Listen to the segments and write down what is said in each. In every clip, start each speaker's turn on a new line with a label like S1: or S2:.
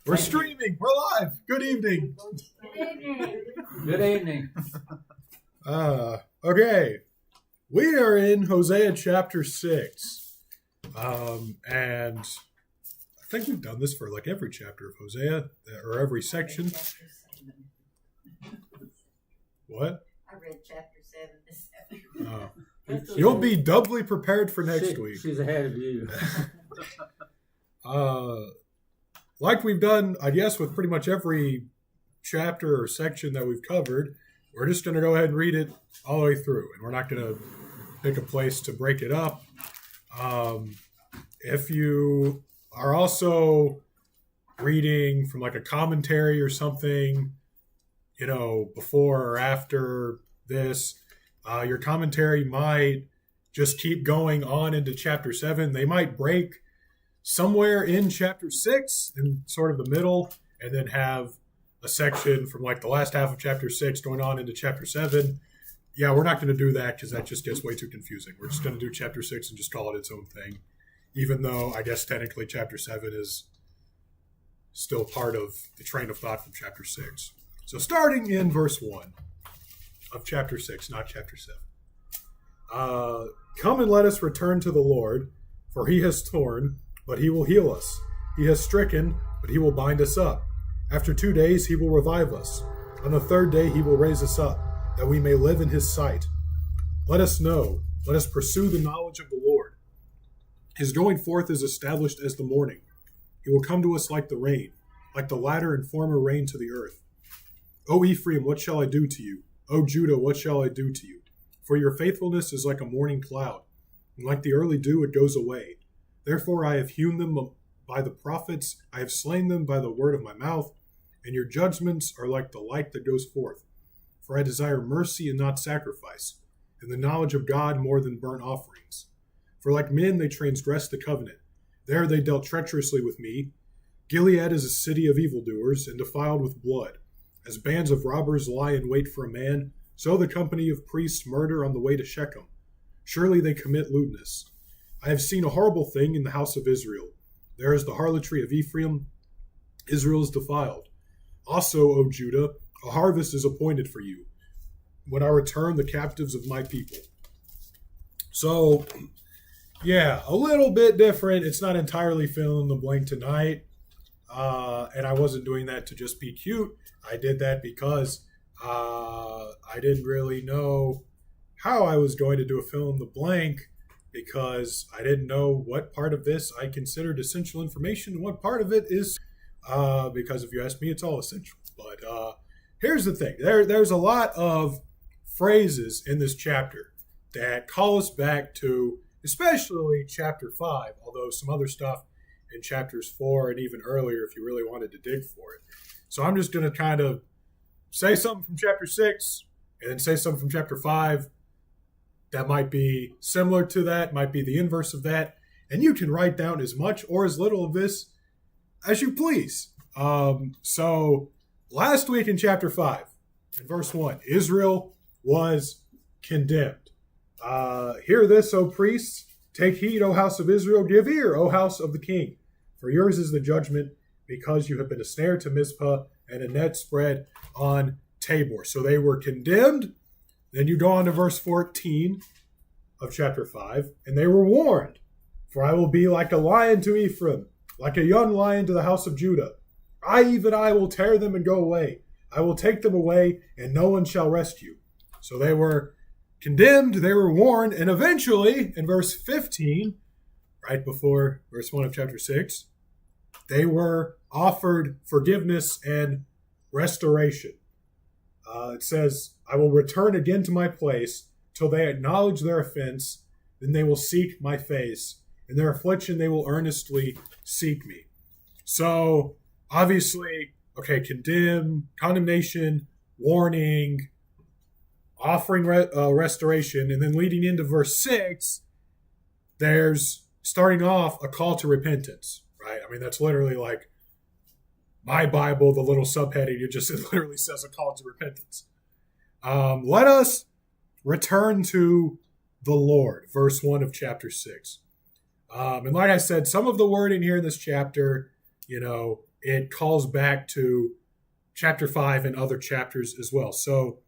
S1: We're streaming. We're live. Good evening.
S2: Good evening.
S1: Okay. We are in Hosea chapter 6. And I think we've done this for like every chapter of Hosea, or every section. What?
S3: I read chapter 7 this afternoon.
S1: Oh. You'll be doubly prepared for next week.
S2: She's ahead of you.
S1: Like we've done, I guess, with pretty much every chapter or section that we've covered, we're just going to go ahead and read it all the way through. And we're not going to pick a place to break it up. If you are also reading from like a commentary or something, you know, before or after this, your commentary might just keep going on into chapter 7. They might break somewhere in chapter 6 in sort of the middle, and then have a section from like the last half of chapter 6 going on into chapter 7. Yeah, we're not going to do that because that just gets way too confusing. We're just going to do chapter 6 and just call it its own thing, even though I guess technically chapter 7 is still part of the train of thought from chapter 6. So starting in verse 1 of chapter 6, not chapter 7. Come and let us return to the Lord, for he has torn, but he will heal us. He has stricken, but he will bind us up. After 2 days he will revive us. On the third day he will raise us up, that we may live in his sight. Let us know, let us pursue the knowledge of the Lord. His going forth is established as the morning. He will come to us like the rain, like the latter and former rain to the earth. O Ephraim, what shall I do to you? O Judah, what shall I do to you? For your faithfulness is like a morning cloud, and like the early dew it goes away. Therefore I have hewn them by the prophets, I have slain them by the word of my mouth, and your judgments are like the light that goes forth. For I desire mercy and not sacrifice, and the knowledge of God more than burnt offerings. For like men they transgressed the covenant. There they dealt treacherously with me. Gilead is a city of evildoers, and defiled with blood. As bands of robbers lie in wait for a man, so the company of priests murder on the way to Shechem. Surely they commit lewdness. I have seen a horrible thing in the house of Israel. There is the harlotry of Ephraim. Israel is defiled. Also, O Judah, a harvest is appointed for you, when I return the captives of my people. So, yeah, a little bit different. It's not entirely fill in the blank tonight. And I wasn't doing that to just be cute. I did that because I didn't really know how I was going to do a fill in the blank, because I didn't know what part of this I considered essential information and what part of it is, because if you ask me, it's all essential. But here's the thing. There's a lot of phrases in this chapter that call us back to, especially chapter 5, although some other stuff in chapters 4 and even earlier if you really wanted to dig for it. So I'm just going to kind of say something from chapter 6 and then say something from chapter 5 that might be similar to that, might be the inverse of that, and you can write down as much or as little of this as you please. So last week in chapter 5, in verse 1, Israel was condemned. Hear this, O priests. Take heed, O house of Israel. Give ear, O house of the king. For yours is the judgment, because you have been a snare to Mizpah and a net spread on Tabor. So they were condemned. Then you go on to verse 14 of chapter 5, and they were warned, for I will be like a lion to Ephraim, like a young lion to the house of Judah. Even I will tear them and go away. I will take them away, and no one shall rescue. So they were condemned, they were warned, and eventually, in verse 15, right before verse 1 of chapter 6, they were offered forgiveness and restoration. It says, I will return again to my place till they acknowledge their offense. Then they will seek my face. In their affliction, they will earnestly seek me. So, obviously, okay, condemnation, warning, offering restoration, and then leading into verse 6, there's starting off a call to repentance, right? I mean, that's literally like my Bible, the little subheading, it literally says a call to repentance. Let us return to the Lord, verse 1 of chapter 6. And like I said, some of the wording here in this chapter, it calls back to chapter 5 and other chapters as well. So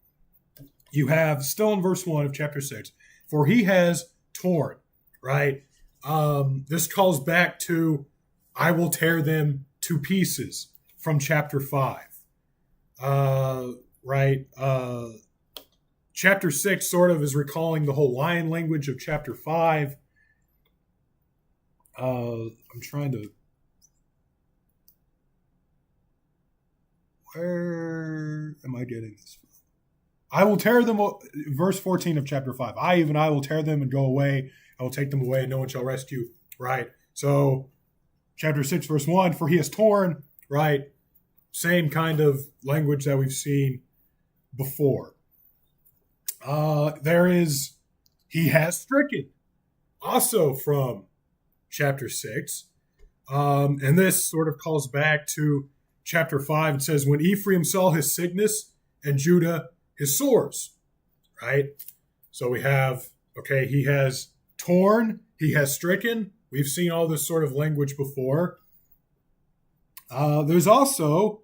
S1: you have, still in verse 1 of chapter 6, for he has torn, right? This calls back to, I will tear them to pieces from chapter 5. Right? Chapter 6 sort of is recalling the whole lion language of chapter 5. I'm trying to... Where am I getting this from? I will tear them, verse 14 of chapter 5. I will tear them and go away. I will take them away, and no one shall rescue. Right? So, chapter 6, verse 1, for he has torn, right? Same kind of language that we've seen before. There is, he has stricken, also from chapter 6. And this sort of calls back to chapter 5. It says, when Ephraim saw his sickness and Judah his sores, right? So we have, okay, he has torn, he has stricken. We've seen all this sort of language before. There's also,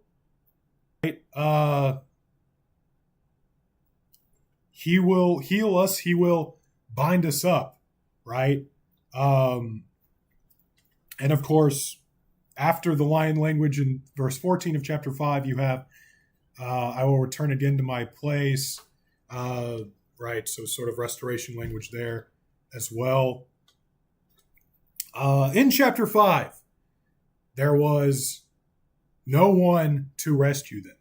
S1: he will heal us, he will bind us up, right? And of course, after the lion language in verse 14 of chapter 5, you have, I will return again to my place, right? So sort of restoration language there as well. In chapter 5, there was no one to rescue them.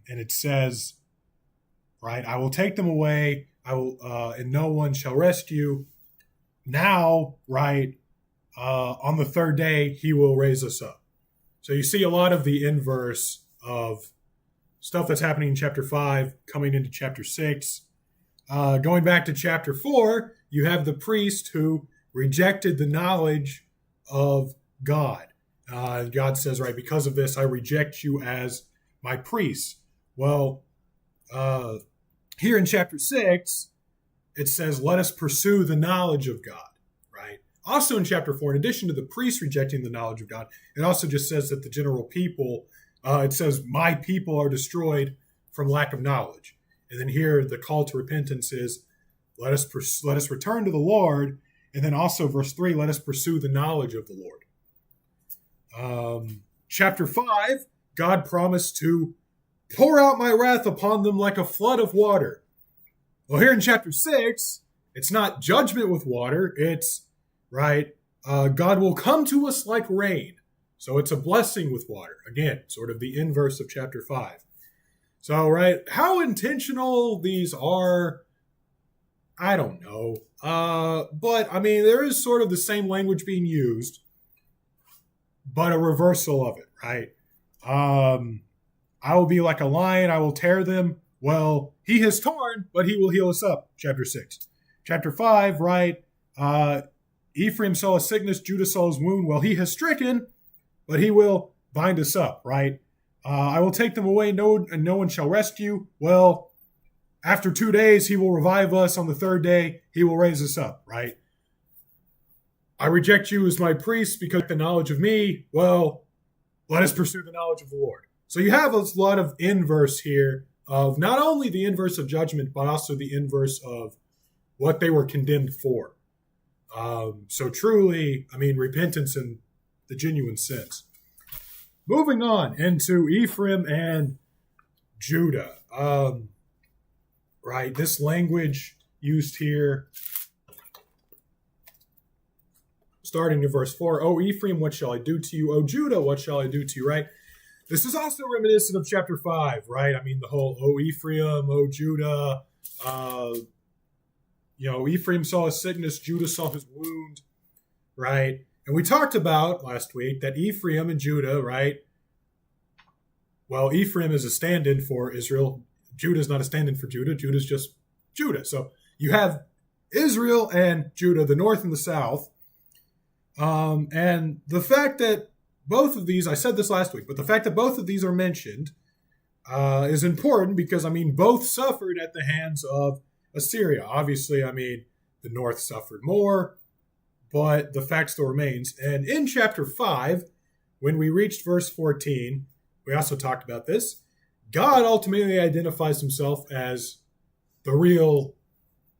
S1: And it says, right, I will take them away, I will, and no one shall rescue. Now, right, on the third day, he will raise us up. So you see a lot of the inverse of stuff that's happening in chapter 5 coming into chapter 6. Going back to chapter 4, you have the priest who rejected the knowledge of God. God says, right, because of this, I reject you as my priest. Well, here in chapter 6, it says, let us pursue the knowledge of God, right? Also in chapter 4, in addition to the priest rejecting the knowledge of God, it also just says that the general people, it says, my people are destroyed from lack of knowledge. And then here, the call to repentance is, let us return to the Lord. And then also verse 3, let us pursue the knowledge of the Lord. Chapter 5, God promised to pour out my wrath upon them like a flood of water. Well, here in chapter 6, it's not judgment with water. It's, right, God will come to us like rain. So it's a blessing with water. Again, sort of the inverse of chapter 5. So, right, how intentional these are, I don't know. But, I mean, there is sort of the same language being used, but a reversal of it, right? I will be like a lion, I will tear them. Well, he has torn, but he will heal us up, chapter 6. Chapter 5, right? Ephraim saw a sickness, Judah saw his wound. Well, he has stricken, but he will bind us up, right? I will take them away, and no one shall rescue. Well, after 2 days, he will revive us. On the third day, he will raise us up, right? I reject you as my priest because of the knowledge of me. Well, let us pursue the knowledge of the Lord. So you have a lot of inverse here of not only the inverse of judgment, but also the inverse of what they were condemned for. So truly, I mean, repentance in the genuine sense. Moving on into Ephraim and Judah. Right, this language used here, starting in verse 4, O Ephraim, what shall I do to you? O Judah, what shall I do to you, right? This is also reminiscent of chapter 5, right? I mean, the whole, O Ephraim, O Judah, Ephraim saw his sickness, Judah saw his wound, right? And we talked about last week that Ephraim and Judah, right? Well, Ephraim is a stand-in for Israel. Judah is not a stand-in for Judah. Judah is just Judah. So you have Israel and Judah, the north and the south. And the fact that both of these, I said this last week, but the fact that both of these are mentioned is important because, I mean, both suffered at the hands of Assyria. Obviously, I mean, the north suffered more, but the fact still remains. And in chapter 5, when we reached verse 14, we also talked about this. God ultimately identifies himself as the real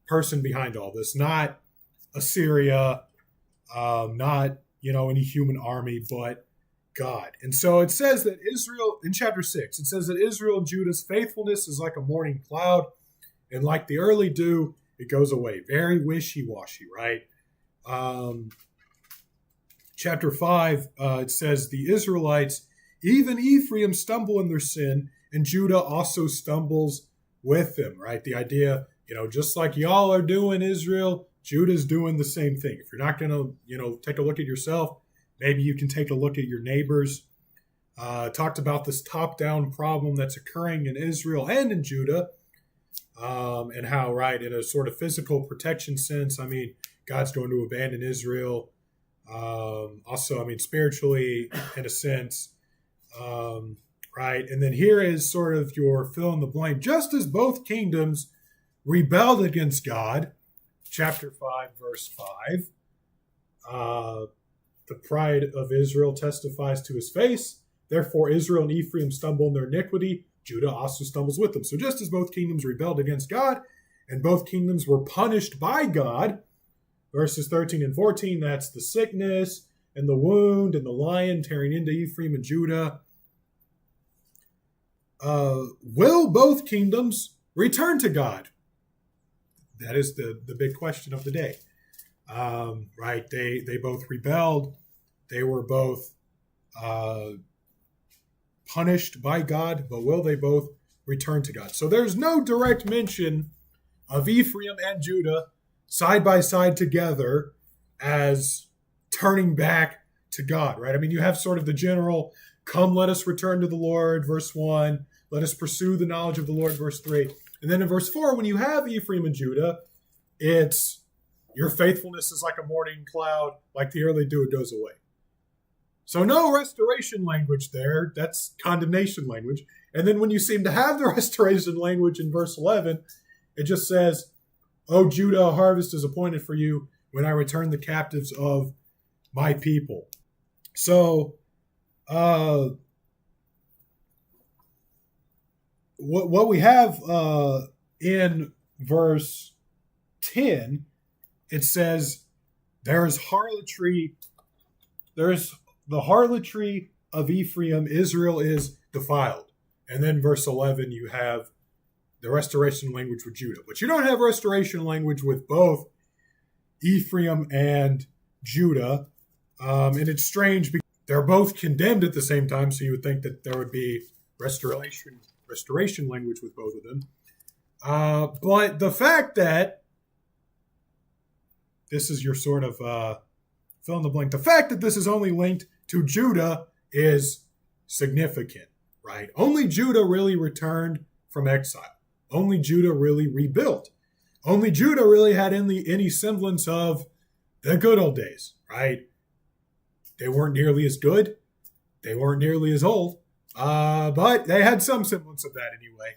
S1: person behind all this, not Assyria, not, any human army, but God. And so it says that Israel, in chapter 6, it says that Israel and Judah's faithfulness is like a morning cloud, and like the early dew, it goes away. Very wishy-washy, right? Chapter 5, it says, the Israelites, even Ephraim, stumble in their sin, and Judah also stumbles with them, right? The idea, just like y'all are doing, Israel, Judah's doing the same thing. If you're not going to, take a look at yourself, maybe you can take a look at your neighbors. Talked about this top-down problem that's occurring in Israel and in Judah, and how, right, in a sort of physical protection sense, God's going to abandon Israel. Also, spiritually, in a sense, right? And then here is sort of your fill in the blank. Just as both kingdoms rebelled against God, chapter 5, verse 5, the pride of Israel testifies to his face. Therefore, Israel and Ephraim stumble in their iniquity. Judah also stumbles with them. So just as both kingdoms rebelled against God, and both kingdoms were punished by God, verses 13 and 14, that's the sickness and the wound and the lion tearing into Ephraim and Judah. Will both kingdoms return to God? That is the big question of the day. Right? They both rebelled. They were both punished by God, but will they both return to God? So there's no direct mention of Ephraim and Judah side by side together as turning back to God, right? You have sort of the general, come, let us return to the Lord, verse 1. Let us pursue the knowledge of the Lord, verse 3. And then in verse 4, when you have Ephraim and Judah, it's your faithfulness is like a morning cloud, like the early dew, it goes away. So no restoration language there. That's condemnation language. And then when you seem to have the restoration language in verse 11, it just says, O Judah, a harvest is appointed for you when I return the captives of my people. So, what we have in verse 10, it says, there is the harlotry of Ephraim, Israel is defiled. And then verse 11, you have the restoration language with Judah. But you don't have restoration language with both Ephraim and Judah. And it's strange because they're both condemned at the same time, so you would think that there would be restoration language with both of them. But the fact that this is your sort of fill in the blank, the fact that this is only linked to Judah is significant, right? Only Judah really returned from exile. Only Judah really rebuilt. Only Judah really had any semblance of the good old days, right? They weren't nearly as good. They weren't nearly as old. But they had some semblance of that anyway,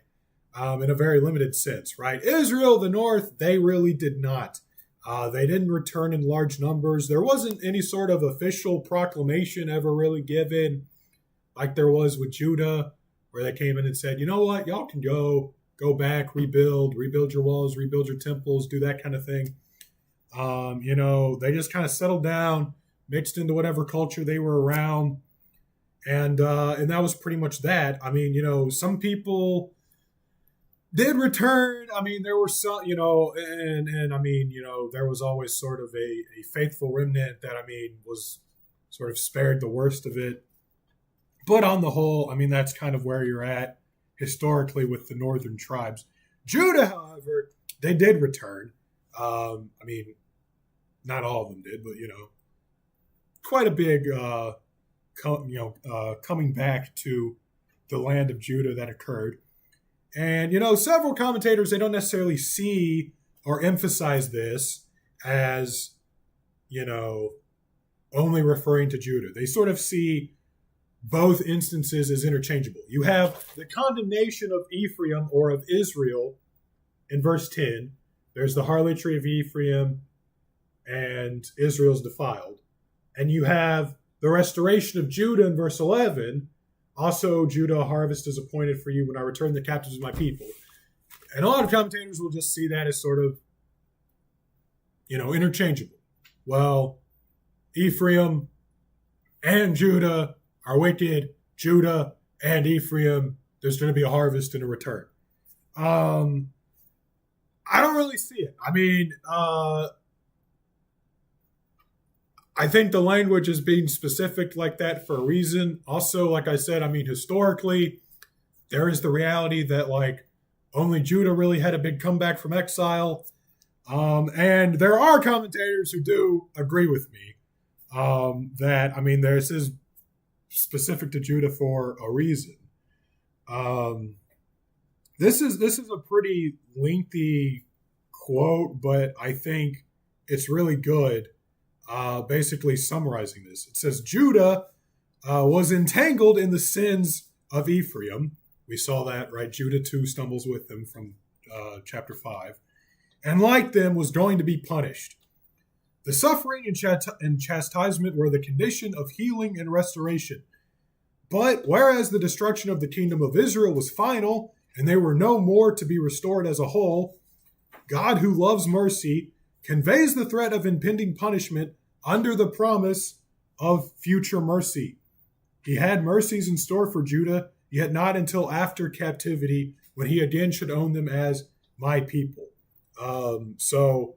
S1: in a very limited sense, right? Israel, the north, they really did not. They didn't return in large numbers. There wasn't any sort of official proclamation ever really given, like there was with Judah, where they came in and said, you know what, y'all can go back, rebuild your walls, rebuild your temples, do that kind of thing. They just kind of settled down, mixed into whatever culture they were around. And that was pretty much that. Some people did return. There were some, there was always sort of a faithful remnant that, was sort of spared the worst of it. But on the whole, that's kind of where you're at historically with the northern tribes. Judah, however, they did return. Not all of them did, but, quite a big, coming back to the land of Judah that occurred. And, several commentators, they don't necessarily see or emphasize this as, only referring to Judah. They sort of see both instances as interchangeable. You have the condemnation of Ephraim or of Israel in verse 10. There's the harlotry of Ephraim and Israel's defiled. And you have the restoration of Judah in verse 11, also Judah, a harvest is appointed for you when I return the captives of my people. And a lot of commentators will just see that as sort of, interchangeable. Well, Ephraim and Judah are wicked. Judah and Ephraim, there's going to be a harvest and a return. I don't really see it. I mean, I think the language is being specific like that for a reason. Also, like I said, I mean, historically, there is the reality that, like, only Judah really had a big comeback from exile. And there are commentators who do agree with me that, I mean, this is specific to Judah for a reason. This is a pretty lengthy quote, but I think it's really good. Basically summarizing this. It says, Judah was entangled in the sins of Ephraim. We saw that, right? Judah too stumbles with them from chapter 5. And like them was going to be punished. The suffering and chastisement were the condition of healing and restoration. But whereas the destruction of the kingdom of Israel was final, and they were no more to be restored as a whole, God, who loves mercy, conveys the threat of impending punishment under the promise of future mercy. He had mercies in store for Judah, yet not until after captivity, when he again should own them as my people. So,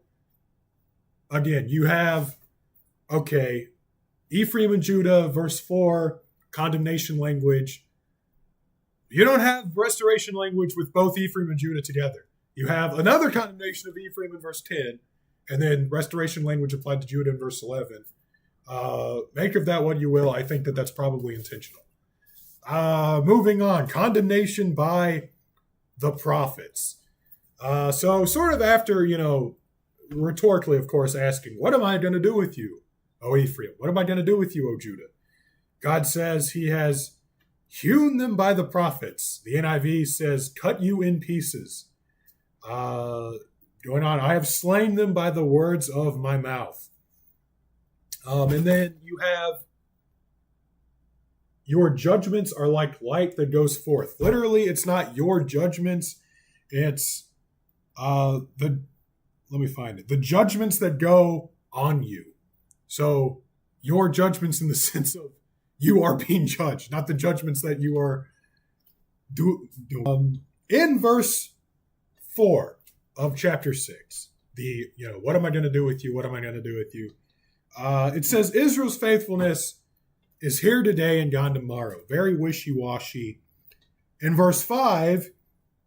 S1: again, you have, Ephraim and Judah, verse 4, condemnation language. You don't have restoration language with both Ephraim and Judah together. You have another condemnation of Ephraim in verse 10, and then restoration language applied to Judah in verse 11. Make of that what you will. I think that that's probably intentional. Moving on. Condemnation by the prophets. So sort of after, rhetorically, of course, asking, what am I going to do with you, O Ephraim? What am I going to do with you, O Judah? God says he has hewn them by the prophets. The NIV says, cut you in pieces. Going on, I have slain them by the words of my mouth. And then you have, your judgments are like light that goes forth. Literally, it's not your judgments. It's let me find it. The judgments that go on you. So your judgments in the sense of you are being judged, not the judgments that you are doing. In verse 4 of chapter 6, what am I going to do with you? What am I going to do with you? It says, Israel's faithfulness is here today and gone tomorrow. Very wishy-washy. In verse 5,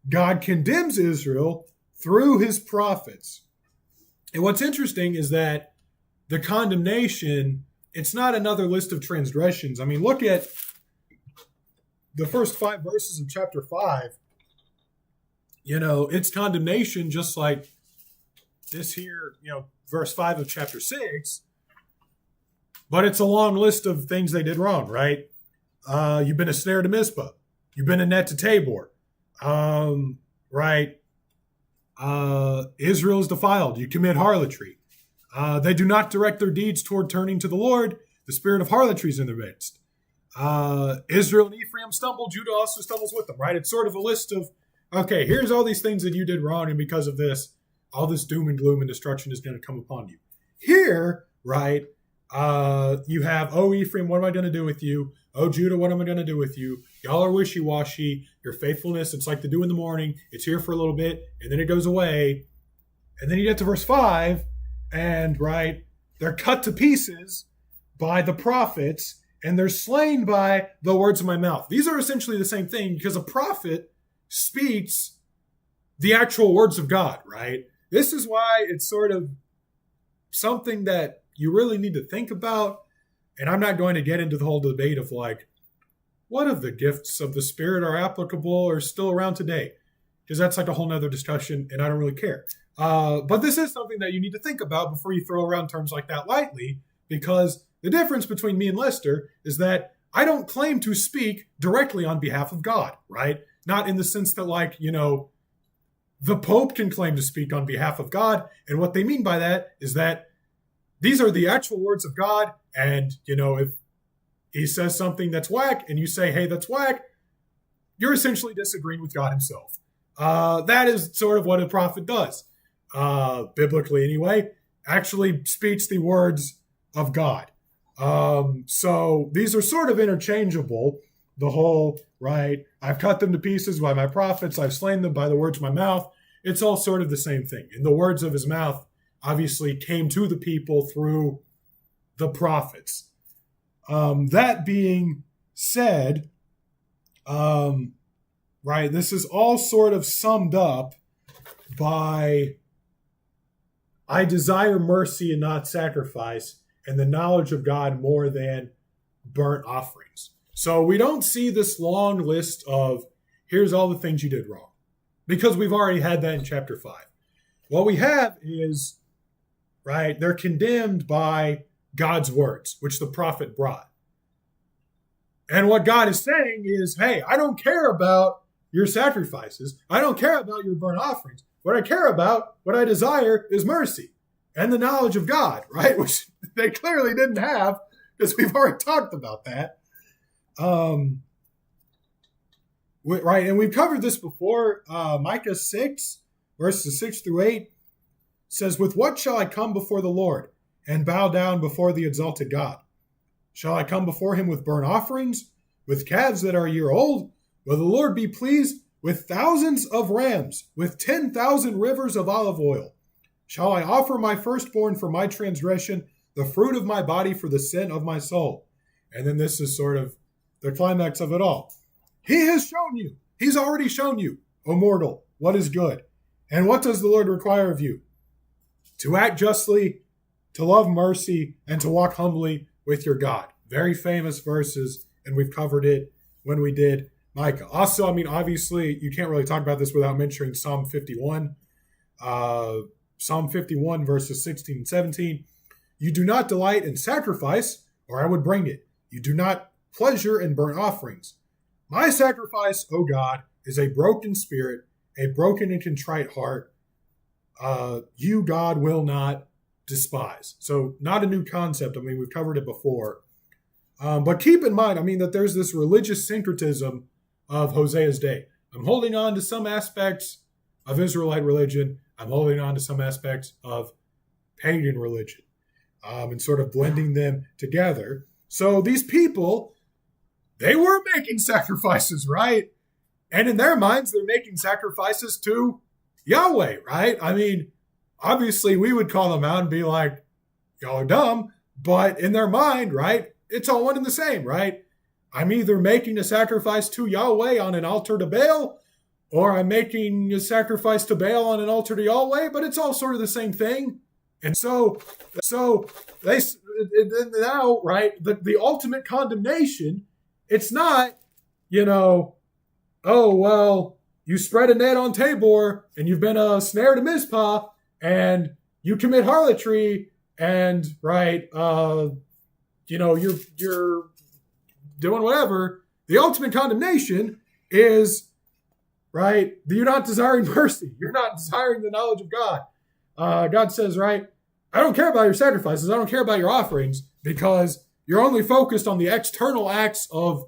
S1: God condemns Israel through his prophets. And what's interesting is that the condemnation, it's not another list of transgressions. I mean, look at the first 5 verses of chapter 5. It's condemnation just like this here, verse 5 of chapter 6. But it's a long list of things they did wrong, right? You've been a snare to Mizpah. You've been a net to Tabor. Right? Israel is defiled. You commit harlotry. They do not direct their deeds toward turning to the Lord. The spirit of harlotry is in their midst. Israel and Ephraim stumble. Judah also stumbles with them, right? It's sort of a list of, okay, here's all these things that you did wrong, and because of this, all this doom and gloom and destruction is going to come upon you. Here, right, you have, oh, Ephraim, what am I going to do with you? Oh, Judah, what am I going to do with you? Y'all are wishy-washy. Your faithfulness, it's like the dew in the morning. It's here for a little bit, and then it goes away. And then you get to verse 5, and, right, they're cut to pieces by the prophets, and they're slain by the words of my mouth. These are essentially the same thing, because a prophet speaks the actual words of God, right? This is why it's sort of something that you really need to think about. And I'm not going to get into the whole debate of like, what of the gifts of the Spirit are applicable or still around today? Because that's like a whole nother discussion, and I don't really care. But this is something that you need to think about before you throw around terms like that lightly, because the difference between me and Lester is that I don't claim to speak directly on behalf of God, right? Not in the sense that, like, the Pope can claim to speak on behalf of God. And what they mean by that is that these are the actual words of God. And, if he says something that's whack, and you say, hey, that's whack, you're essentially disagreeing with God himself. That is sort of what a prophet does, biblically anyway, actually speaks the words of God. So these are sort of interchangeable. The whole, right, I've cut them to pieces by my prophets, I've slain them by the words of my mouth. It's all sort of the same thing. And the words of his mouth obviously came to the people through the prophets. That being said, right, this is all sort of summed up by I desire mercy and not sacrifice, and the knowledge of God more than burnt offerings. So we don't see this long list of here's all the things you did wrong, because we've already had that in chapter 5. What we have is, right, they're condemned by God's words, which the prophet brought. And what God is saying is, hey, I don't care about your sacrifices. I don't care about your burnt offerings. What I care about, what I desire is mercy and the knowledge of God, right? Which they clearly didn't have, because we've already talked about that. Right, and we've covered this before. Micah 6, verses 6 through 8 says, with what shall I come before the Lord and bow down before the exalted God? Shall I come before him with burnt offerings, with calves that are a year old? Will the Lord be pleased with thousands of rams, with 10,000 rivers of olive oil? Shall I offer my firstborn for my transgression, the fruit of my body for the sin of my soul? And then this is sort of the climax of it all. He has shown you, he's already shown you, O mortal, what is good. And what does the Lord require of you? To act justly, to love mercy, and to walk humbly with your God. Very famous verses, and we've covered it when we did Micah. Also, I mean, obviously, you can't really talk about this without mentioning Psalm 51. Psalm 51, verses 16 and 17. You do not delight in sacrifice, or I would bring it. You do not pleasure in burnt offerings. My sacrifice, O God, is a broken spirit, a broken and contrite heart. You, God, will not despise. So not a new concept. I mean, we've covered it before. But keep in mind, I mean, that there's this religious syncretism of Hosea's day. I'm holding on to some aspects of Israelite religion. I'm holding on to some aspects of pagan religion, and sort of blending them together. So these people, they were making sacrifices, right? And in their minds, they're making sacrifices to Yahweh, right? I mean, obviously, we would call them out and be like, y'all are dumb. But in their mind, right, it's all one and the same, right? I'm either making a sacrifice to Yahweh on an altar to Baal, or I'm making a sacrifice to Baal on an altar to Yahweh, but it's all sort of the same thing. And so they now, right, the ultimate condemnation, it's not, oh, well, you spread a net on Tabor, and you've been a snare to Mizpah, and you commit harlotry, and, right, you're doing whatever. The ultimate condemnation is, right, that you're not desiring mercy. You're not desiring the knowledge of God. God says, right, I don't care about your sacrifices. I don't care about your offerings, because you're only focused on the external acts of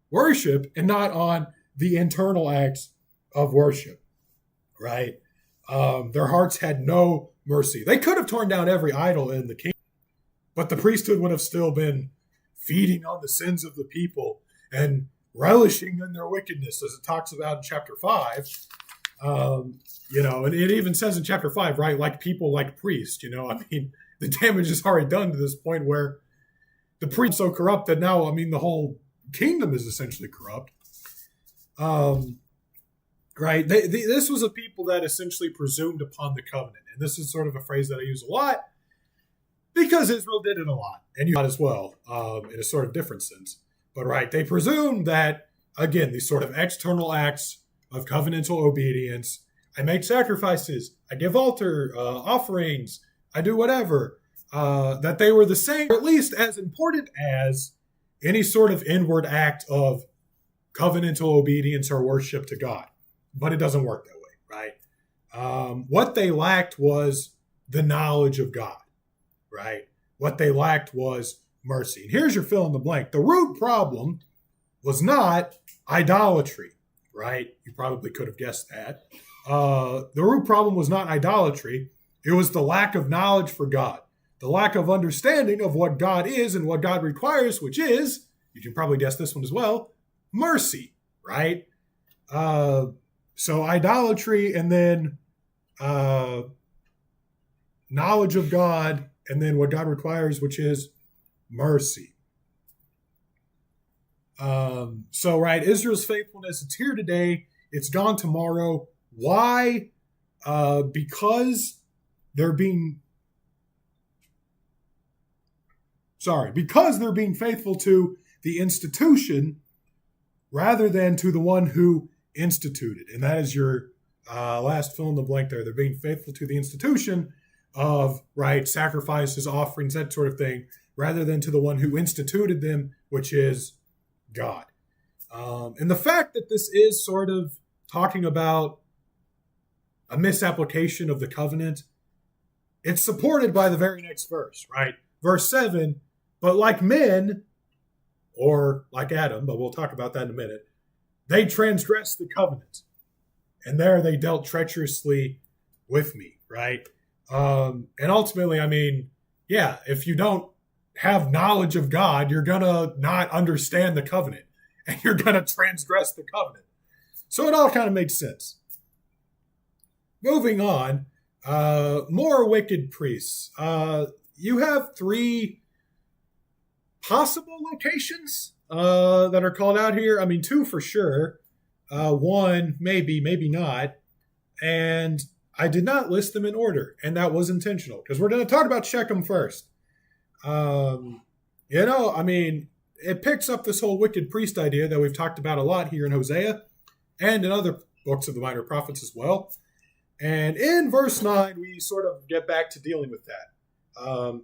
S1: worship and not on the internal acts of worship, right? Their hearts had no mercy. They could have torn down every idol in the kingdom, but the priesthood would have still been feeding on the sins of the people and relishing in their wickedness, as it talks about in chapter 5. And it even says in chapter 5, right, like people like priests, I mean, the damage is already done to this point where the priest is so corrupt that now, I mean, the whole kingdom is essentially corrupt. Right? This was a people that essentially presumed upon the covenant. And this is sort of a phrase that I use a lot because Israel did it a lot, and you not as well, in a sort of different sense. But right, they presumed that, again, these sort of external acts of covenantal obedience, I make sacrifices, I give altar offerings, I do whatever, that they were the same, or at least as important as any sort of inward act of covenantal obedience or worship to God. But it doesn't work that way, right? What they lacked was the knowledge of God, right? What they lacked was mercy. And here's your fill in the blank. The root problem was not idolatry, right? You probably could have guessed that. The root problem was not idolatry. It was the lack of knowledge for God, the lack of understanding of what God is and what God requires, which is, you can probably guess this one as well, mercy, right? So idolatry and then knowledge of God and then what God requires, which is mercy. So, right, Israel's faithfulness, it's here today, it's gone tomorrow. Why? Because they're being faithful to the institution rather than to the one who instituted. And that is your last fill in the blank there. They're being faithful to the institution of, right, sacrifices, offerings, that sort of thing, rather than to the one who instituted them, which is God. And the fact that this is sort of talking about a misapplication of the covenant, it's supported by the very next verse, right? Verse 7, but like men, or like Adam, but we'll talk about that in a minute, they transgressed the covenant. And there they dealt treacherously with me, right? And ultimately, I mean, yeah, if you don't have knowledge of God, you're going to not understand the covenant. And you're going to transgress the covenant. So it all kind of makes sense. Moving on, more wicked priests. You have 3 possible locations that are called out here. I mean, 2 for sure. 1, maybe, maybe not. And I did not list them in order. And that was intentional because we're going to talk about Shechem first. I mean, it picks up this whole wicked priest idea that we've talked about a lot here in Hosea and in other books of the minor prophets as well. And in verse 9, we sort of get back to dealing with that.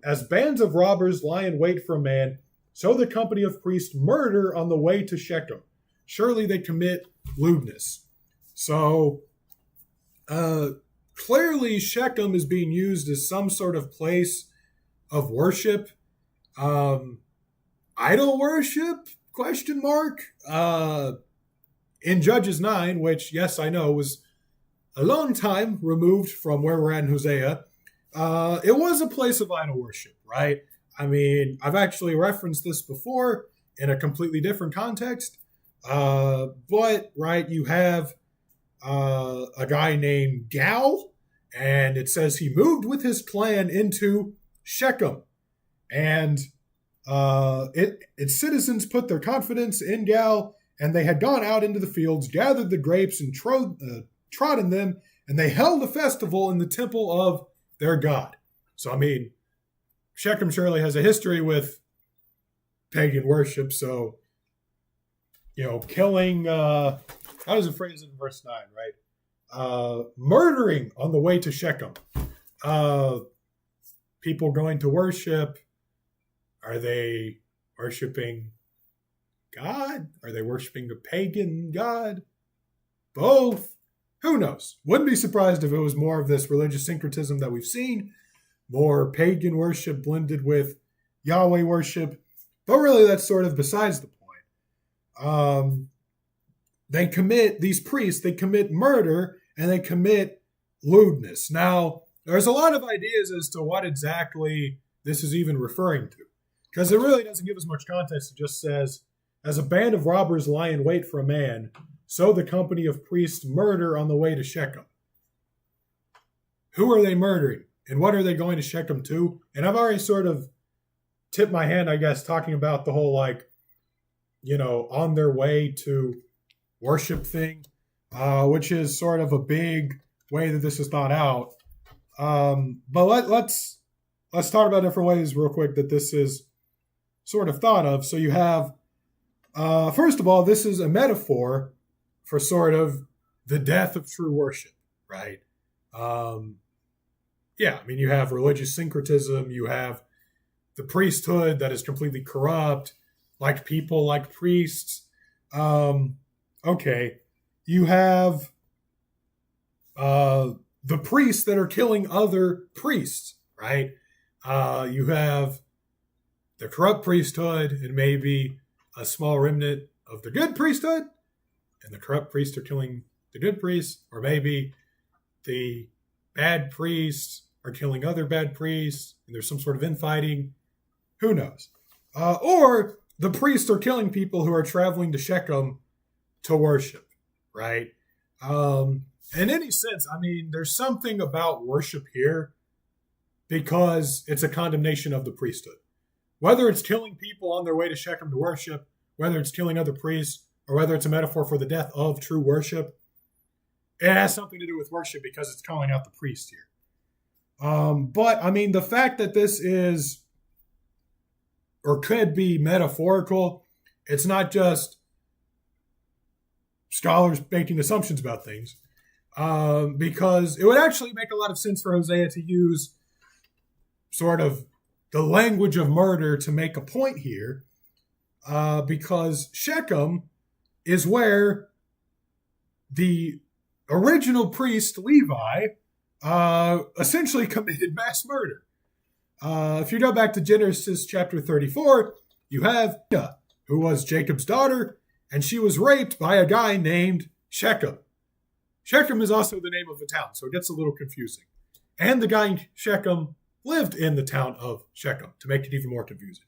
S1: As bands of robbers lie in wait for a man, so the company of priests murder on the way to Shechem. Surely they commit lewdness. So clearly Shechem is being used as some sort of place of worship. Idol worship? ? In Judges 9, which, yes, I know, was a long time removed from where we're at in Hosea, it was a place of idol worship, right? I mean, I've actually referenced this before in a completely different context. But, right, you have a guy named Gal, and it says he moved with his clan into Shechem. And its citizens put their confidence in Gal, and they had gone out into the fields, gathered the grapes, and trod in them, and they held a festival in the temple of their God. So, I mean, Shechem surely has a history with pagan worship, so, killing, how does it phrase it in verse 9, right? Murdering on the way to Shechem. People going to worship. Are they worshiping God? Are they worshiping a pagan God? Both. Who knows? Wouldn't be surprised if it was more of this religious syncretism that we've seen, more pagan worship blended with Yahweh worship. But really, that's sort of besides the point. These priests, they commit murder and they commit lewdness. Now, there's a lot of ideas as to what exactly this is even referring to. Because it really doesn't give us much context. It just says, as a band of robbers lie in wait for a man, so the company of priests murder on the way to Shechem. Who are they murdering? And what are they going to Shechem to? And I've already sort of tipped my hand, I guess, talking about the whole, on their way to worship thing, which is sort of a big way that this is thought out. But let's talk about different ways real quick that this is sort of thought of. So you have, first of all, this is a metaphor for sort of the death of true worship, right? You have religious syncretism, you have the priesthood that is completely corrupt, like people, like priests. You have the priests that are killing other priests, right? You have the corrupt priesthood and maybe a small remnant of the good priesthood, and the corrupt priests are killing the good priests, or maybe the bad priests are killing other bad priests, and there's some sort of infighting. Who knows? Or the priests are killing people who are traveling to Shechem to worship, right? In any sense, I mean, there's something about worship here because it's a condemnation of the priesthood. Whether it's killing people on their way to Shechem to worship, whether it's killing other priests, or whether it's a metaphor for the death of true worship, it has something to do with worship because it's calling out the priest here. But, I mean, the fact that this is or could be metaphorical, it's not just scholars making assumptions about things, because it would actually make a lot of sense for Hosea to use sort of the language of murder to make a point here, because Shechem is where the original priest Levi essentially committed mass murder. If you go back to Genesis chapter 34, you have Dinah, who was Jacob's daughter, and she was raped by a guy named Shechem. Shechem is also the name of the town, so it gets a little confusing. And the guy in Shechem lived in the town of Shechem, to make it even more confusing.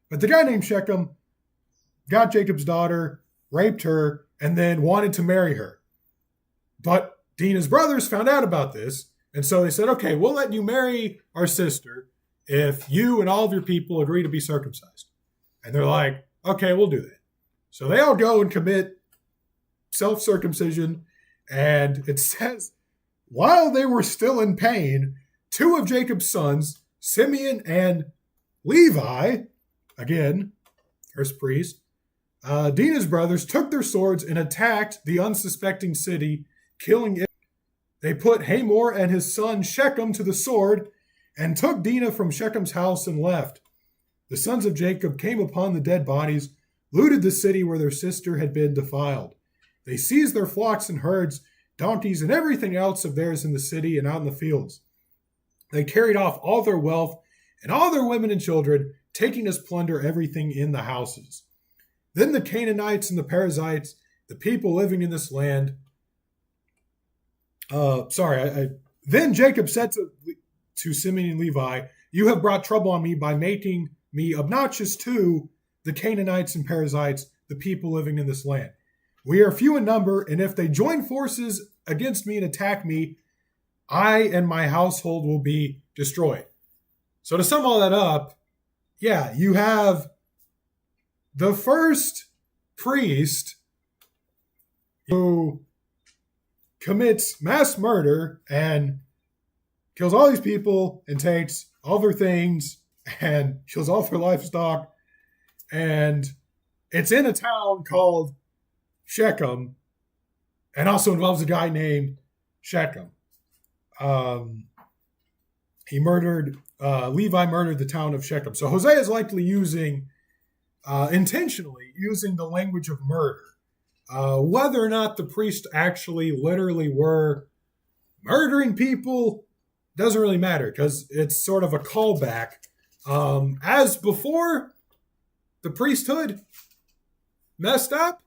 S1: But the guy named Shechem got Jacob's daughter, raped her, and then wanted to marry her. But Dinah's brothers found out about this, and so they said, okay, we'll let you marry our sister if you and all of your people agree to be circumcised. And they're like, okay, we'll do that. So they all go and commit self-circumcision, and it says, while they were still in pain, two of Jacob's sons, Simeon and Levi, again, first priest, Dinah's brothers took their swords and attacked the unsuspecting city, killing it. They put Hamor and his son Shechem to the sword and took Dinah from Shechem's house and left. The sons of Jacob came upon the dead bodies, looted the city where their sister had been defiled. They seized their flocks and herds, donkeys, and everything else of theirs in the city and out in the fields. They carried off all their wealth and all their women and children, taking as plunder everything in the houses. Then the Canaanites and the Perizzites, the people living in this land, Then Jacob said to Simeon and Levi, you have brought trouble on me by making me obnoxious to the Canaanites and Perizzites, the people living in this land. We are few in number, and if they join forces against me and attack me, I and my household will be destroyed. So to sum all that up, yeah, you have the first priest who commits mass murder and kills all these people and takes all their things and kills all their livestock. And it's in a town called Shechem, and also involves a guy named Shechem. Levi murdered the town of Shechem. So Hosea is likely intentionally using the language of murder. Whether or not the priests actually literally were murdering people doesn't really matter, because it's sort of a callback. As before, the priesthood messed up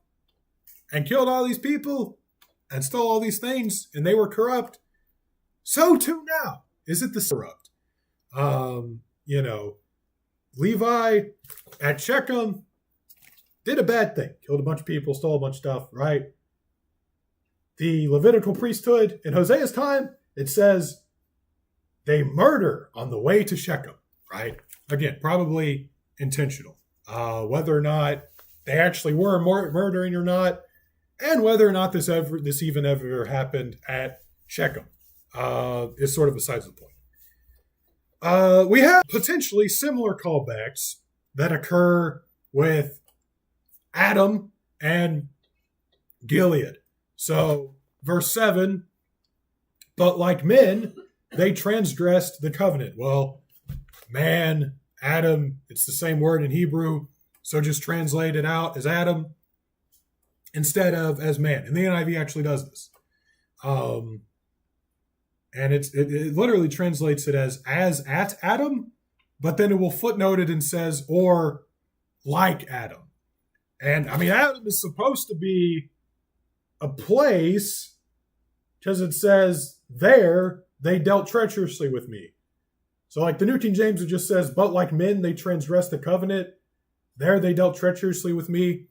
S1: and killed all these people and stole all these things, and they were corrupt. So too now is it the corrupt. Levi at Shechem did a bad thing, killed a bunch of people, stole a bunch of stuff, right? The Levitical priesthood in Hosea's time, it says they murder on the way to Shechem, right? Again, probably intentional. Whether or not they actually were murdering or not, and whether or not this even ever happened at Shechem, is sort of besides the point. We have potentially similar callbacks that occur with Adam and Gilead. So, verse 7, but like men, they transgressed the covenant. Well, man, Adam, it's the same word in Hebrew, so just translate it out as Adam instead of as man. And the NIV actually does this. And it literally translates it as at Adam, but then it will footnote it and says, or like Adam. And I mean, Adam is supposed to be a place because it says, there they dealt treacherously with me. So like the New King James, it just says, but like men, they transgressed the covenant. There they dealt treacherously with me.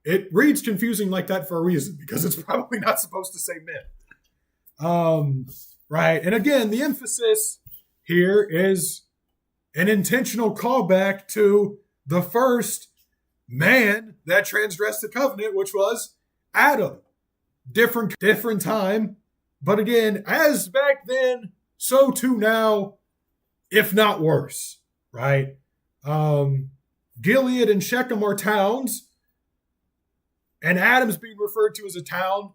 S1: It reads confusing like that for a reason, because it's probably not supposed to say men. Right. And again, the emphasis here is an intentional callback to the first man that transgressed the covenant, which was Adam. Different time. But again, as back then, so too now, if not worse. Right. Gilead and Shechem are towns, and Adam's being referred to as a town.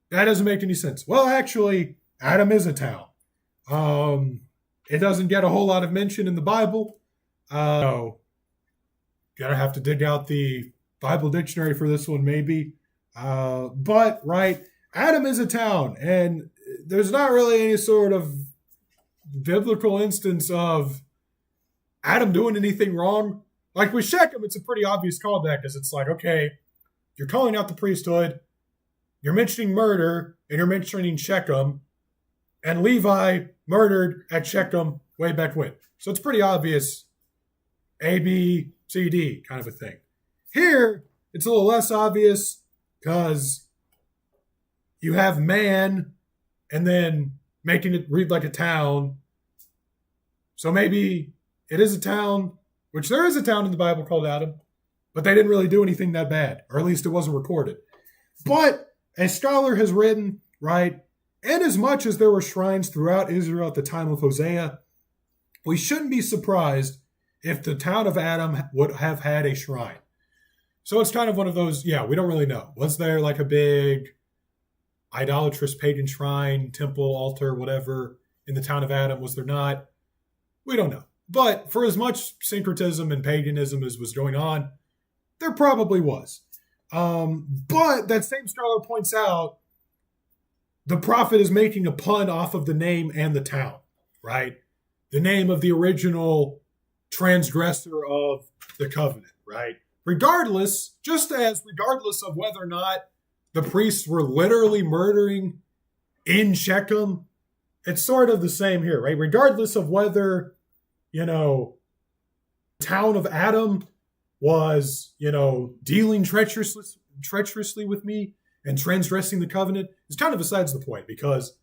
S1: That doesn't make any sense. Well, actually, Adam is a town. It doesn't get a whole lot of mention in the Bible. Gotta have to dig out the Bible dictionary for this one, maybe. But, right, Adam is a town, and there's not really any sort of biblical instance of Adam doing anything wrong. Like with Shechem, it's a pretty obvious callback, because it's like, okay, you're calling out the priesthood, you're mentioning murder, and you're mentioning Shechem, and Levi murdered at Shechem way back when. So it's pretty obvious A, B, C, D kind of a thing. Here, it's a little less obvious, because you have man and then making it read like a town. So maybe it is a town, which there is a town in the Bible called Adam, but they didn't really do anything that bad, or at least it wasn't recorded. But a scholar has written, right, and as much as there were shrines throughout Israel at the time of Hosea, we shouldn't be surprised if the town of Adam would have had a shrine. So it's kind of one of those, we don't really know. Was there like a big idolatrous pagan shrine, temple, altar, whatever, in the town of Adam? Was there not? We don't know. But for as much syncretism and paganism as was going on, there probably was. But that same scholar points out the prophet is making a pun off of the name and the town, right? The name of the original transgressor of the covenant, right? Regardless of whether or not the priests were literally murdering in Shechem, it's sort of the same here, right? Regardless of whether, the town of Adam was, dealing treacherously with me and transgressing the covenant, is kind of besides the point, because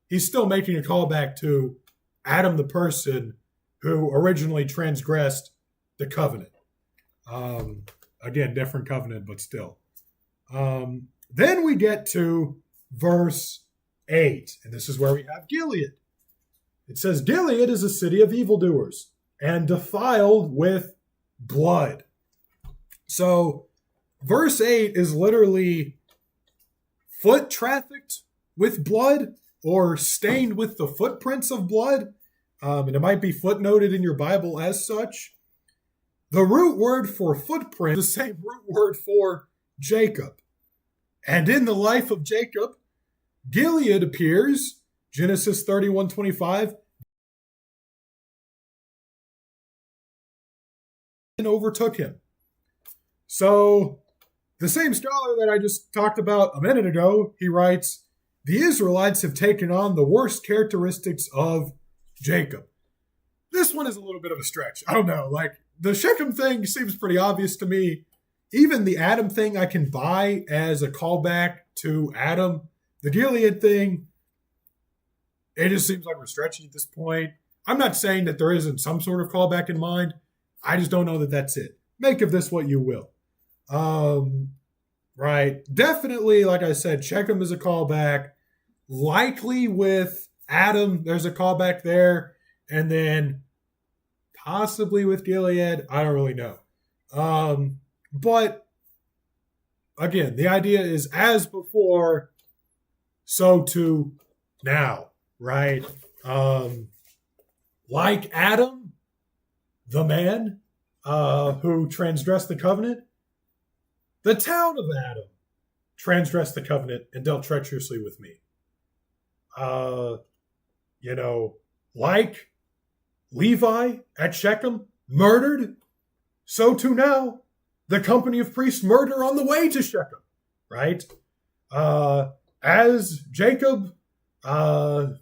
S1: he's still making a callback to Adam, the person who originally transgressed the covenant. Again, different covenant, but still. Then we get to verse 8, and this is where we have Gilead. It says, Gilead is a city of evildoers and defiled with blood. So, verse 8 is literally foot trafficked with blood, or stained with the footprints of blood. And it might be footnoted in your Bible as such. The root word for footprint is the same root word for Jacob. And in the life of Jacob, Gilead appears, Genesis 31:25, and overtook him. So, the same scholar that I just talked about a minute ago, he writes, the Israelites have taken on the worst characteristics of Jacob. This one is a little bit of a stretch. I don't know, like, the Shechem thing seems pretty obvious to me. Even the Adam thing I can buy as a callback to Adam. The Gilead thing, it just seems like we're stretching at this point. I'm not saying that there isn't some sort of callback in mind. I just don't know that that's it. Make of this what you will. Right. Definitely, like I said, Shechem is a callback. Likely with Adam, there's a callback there. And then possibly with Gilead, I don't really know. But again, the idea is as before, so too now, right? Like Adam, the man who transgressed the covenant, the town of Adam transgressed the covenant and dealt treacherously with me. Like Levi at Shechem murdered, so too now the company of priests murder on the way to Shechem, right? As Jacob, was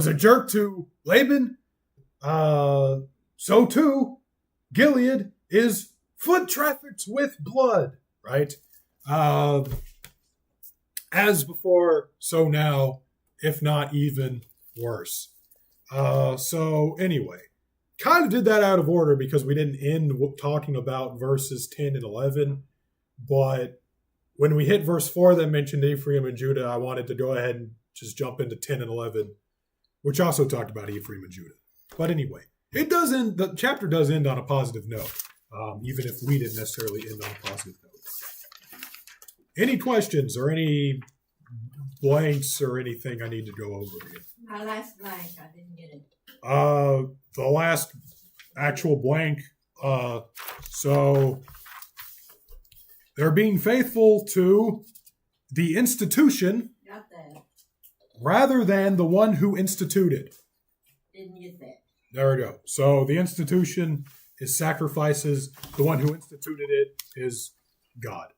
S1: a jerk to Laban, so too Gilead is foot trafficked with blood, right? As before, so now, if not even worse. So anyway, kind of did that out of order because we didn't end talking about verses 10 and 11. But when we hit verse 4 that mentioned Ephraim and Judah, I wanted to go ahead and just jump into 10 and 11, which also talked about Ephraim and Judah. But anyway, the chapter does end on a positive note, even if we didn't necessarily end on a positive note. Any questions or any blanks or anything I need to go over here?
S3: My last blank, I didn't get it.
S1: The last actual blank. So they're being faithful to the institution
S3: Got that.
S1: rather than the one who instituted.
S3: Didn't get that.
S1: There we go. So the institution is sacrifices. The one who instituted it is God.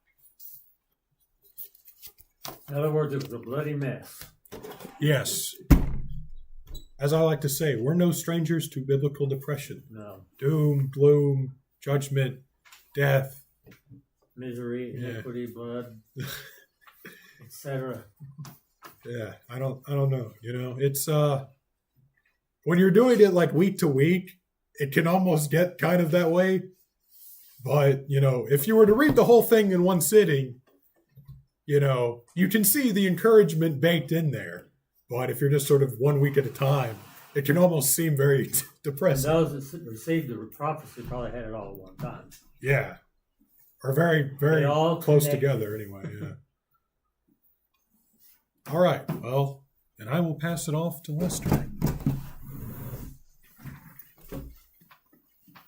S2: In other words, it was a bloody mess.
S1: Yes. As I like to say, we're no strangers to biblical depression.
S2: No.
S1: Doom, gloom, judgment, death.
S2: Misery, iniquity, blood, etc.
S1: Yeah, I don't know. It's when you're doing it like week to week, it can almost get kind of that way. But, if you were to read the whole thing in one sitting, you can see the encouragement baked in there. But if you're just sort of 1 week at a time, it can almost seem very depressing.
S2: And those that received the prophecy probably had it all at one time.
S1: Yeah. Or very, very
S2: all
S1: close
S2: connected.
S1: together anyway. Yeah. All right. Well, and I will pass it off to Lester.